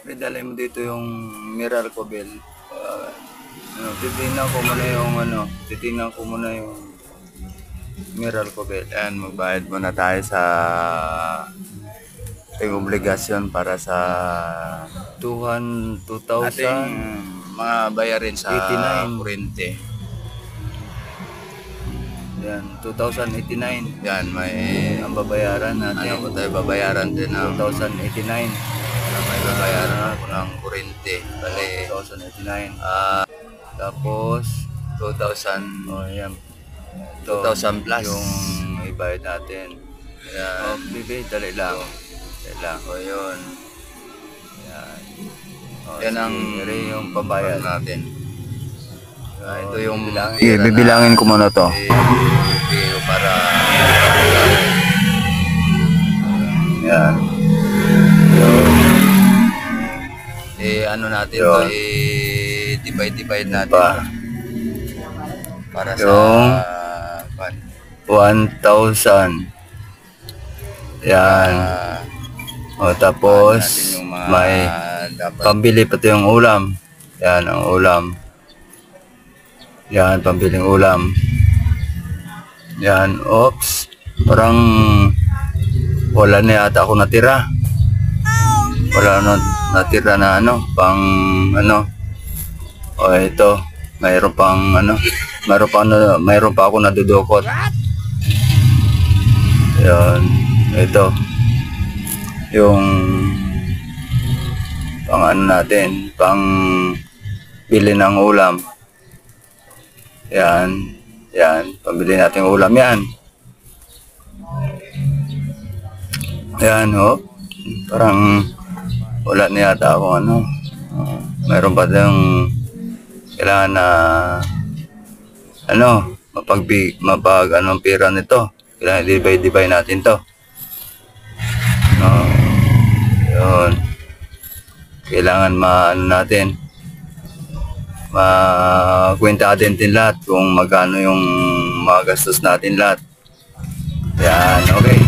Idalay mo dito yung Meralco Bell. Titingnan ko muna yung titingnan ko muna yung Meralco Bell. Ayan, magbayad muna tayo sa obligasyon para sa 2,000 ating mga bayarin sa 89 kurente. Yan, 2,089. Yan, may ang babayaran natin. Ano ba tayo babayaran din ng 2,089. May babayaran ako ng kurente. Bale, 2,089. Tapos, 2,000. Oh, yan. 2,000 plus yung ibayad natin. Yan. Oh, bibi, dali lang. Dali lang. O, yun. Yan. Oh, yan ang yung pambayad natin. Ito yung bibilangin ko muna to. Para yan. Ano natin to, divide natin para sa 1,000. Yan. O tapos may pambili pati yung ulam. Yan ang ulam. Yan, pambiling ulam. Yan, oops. Parang wala na yata ako natira. Wala na natira na pang O ito, mayroon pang mayroon pa ako nadudukot. Yan, ito. Yung pang natin, pang bili ng ulam. Yan, yan, pambili natin ulam yan. Yan, parang wala na yata ako mayroon pa yung kailangan na pera nito. Kailangan divide natin to. Yun. Kailangan natin makwenta din lahat kung magkano yung mga gastos natin lahat. Yan, okay.